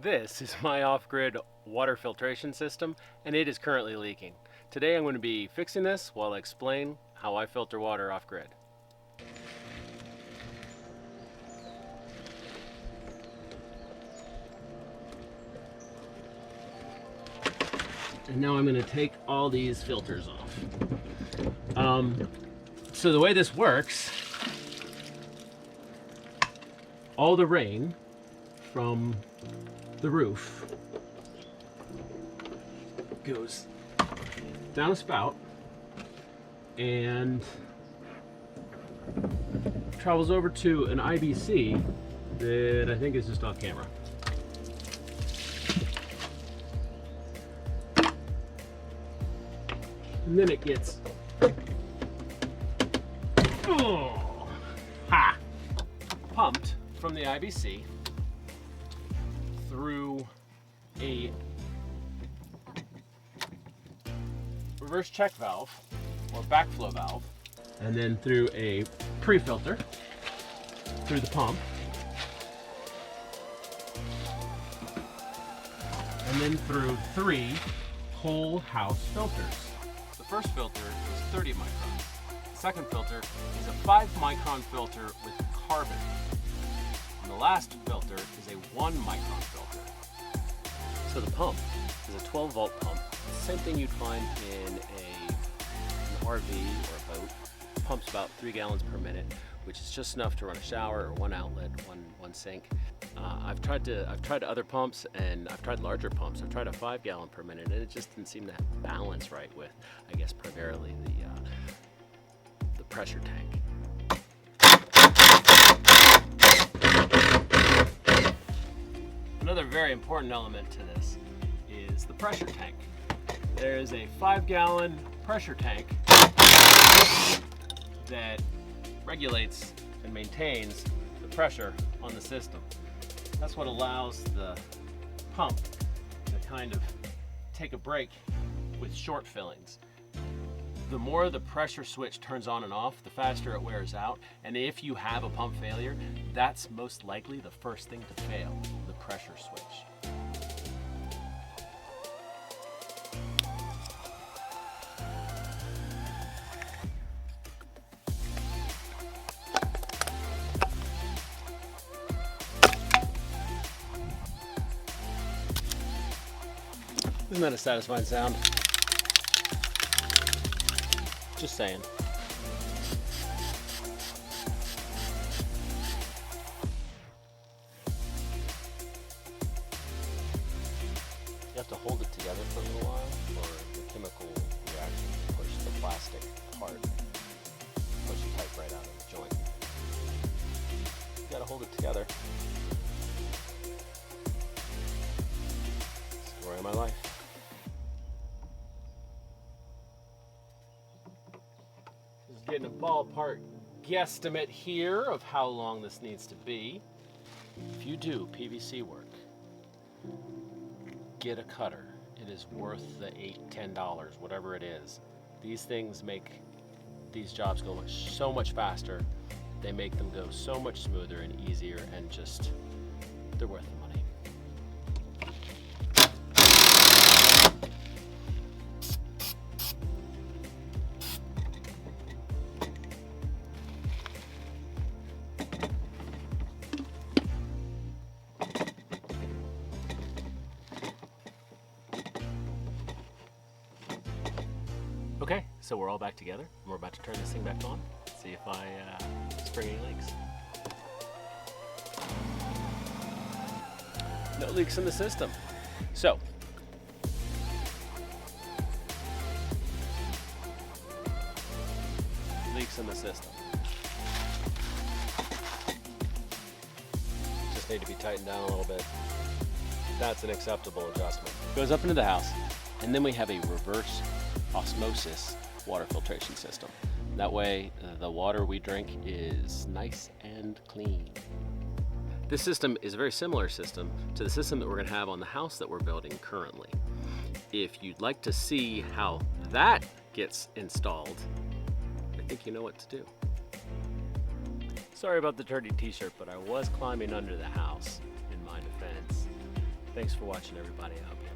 This is my off-grid water filtration system, and it is currently leaking. Today I'm going to be fixing this while I explain how I filter water off-grid. And now I'm going to take all these filters off. So the way this works, all the rain from the roof goes down a spout and travels over to an IBC that I think is just off camera. And then it gets pumped from the IBC through a reverse check valve or backflow valve, and then through a pre-filter through the pump, and then through 3 whole house filters. The first filter is 30 microns. The second filter is a 5 micron filter with carbon. And the last filter is a 1 micron filter. So the pump is a 12 volt pump. Same thing you'd find in an RV or a boat. It pumps about 3 gallons per minute, which is just enough to run a shower or 1 outlet, one sink. I've tried other pumps, and I've tried larger pumps. I've tried a 5 gallon per minute, and it just didn't seem to balance right with, I guess, primarily the pressure tank. Another very important element to this is the pressure tank. There is a 5 gallon pressure tank that regulates and maintains the pressure on the system. That's what allows the pump to kind of take a break with short fillings. The more the pressure switch turns on and off, the faster it wears out. And if you have a pump failure, that's most likely the first thing to fail, the pressure switch. Isn't that a satisfying sound? Just saying. You have to hold it together for a little while, or the chemical reaction will push the plastic apart, push the pipe right out of the joint. You gotta hold it together. Story of my life. Getting a ballpark guesstimate here of how long this needs to be. If you do PVC work, get a cutter. It is worth the $8-10, whatever it is. These things make these jobs go so much faster. They make them go so much smoother and easier, and just, they're worth the money. Okay, so we're all back together, and we're about to turn this thing back on, see if I spring any leaks. No leaks in the system. So, leaks in the system. Just need to be tightened down a little bit. That's an acceptable adjustment. Goes up into the house, and then we have a reverse osmosis water filtration system. That way the water we drink is nice and clean. This system is a very similar system to the system that we're going to have on the house that we're building currently. If you'd like to see how that gets installed, I think you know what to do. Sorry about the dirty t-shirt, but I was climbing under the house, in my defense. Thanks for watching, everybody. I hope you